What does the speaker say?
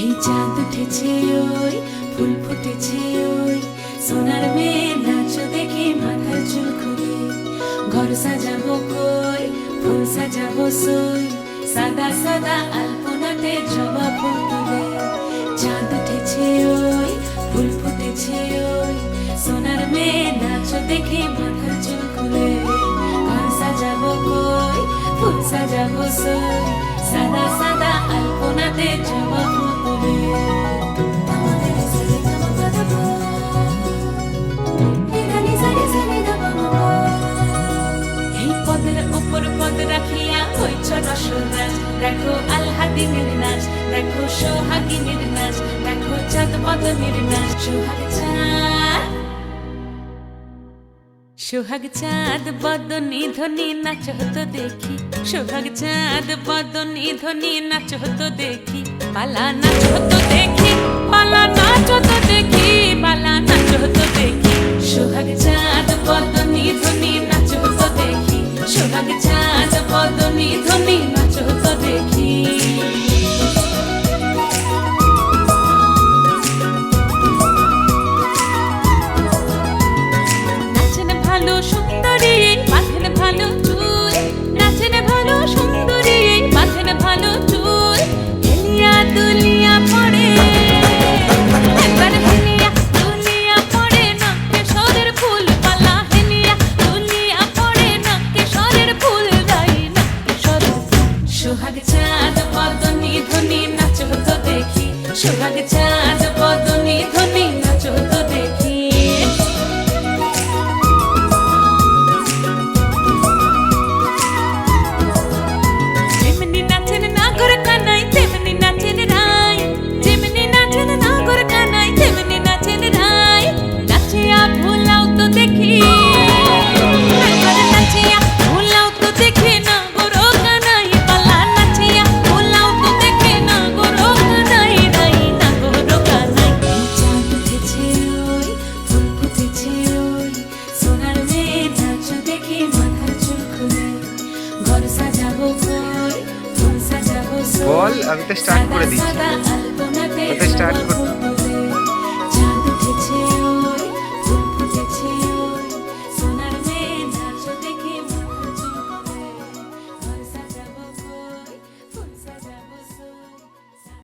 এই চাঁদ উঠেছে ওই ফুল ফুটেছে ওই সোনার মেয়ে নাচ দেখে মাথার চুল খুলে ঘর সাজাবো কই ফুল সাজাবো সই সাদা সাদা আলপনাতে জবা ফুল তুলে চাঁদ উঠেছে ওই ফুল ফুটেছে ওই সোনার মেয়ে নাচ দেখে মাথার চুল খুলে ঘর সাজাবো কই ফুল সাজাবো সই সাদা সাদা আলপনাতে জবা ফুল তুলে এই পদের উপর পদ রাখিয়া হইছ রসরাজ দেখো আল্লাদিনের নাচ দেখো সোহাগিনীর নাচ দেখো চাঁদ পদনীর নাচ সোহাগ চাঁদ বদনী ধ্বনি নাচ হতো দেখি সোহাগ চাঁদ বদনী ধ্বনি নাচ হতো দেখি পালা নাচ হতো দেখি পালা নাচ হতো দেখি পালা নাচ হতো দেখি সোহাগ চাঁদ বদনী ধ্বনি নাচ হতো দেখি সোহাগ চাঁদ বদনী ধ্বনি নাচ হতো দেখি সুন্দরী মাথেন ভালো চুল নাচেন ভালো সুন্দরী মাথেন ভালো চুল হেলিয়া দুলিয়া পড়ে একবার হেলিয়া দুলিয়া পড়ে না কেশরের ফুল পালা হেলিয়া দুলিয়া পড়ে না কেশরের ফুল দাই না কেশরের সোহাগ চাঁদ বদনী ধ্বনি নাচ হতো দেখি সোহাগ চাঁদ বদনী ধ্বনি নাচ হতো দেখি বল, আমি তো স্টার্ট করে দিচ্ছি।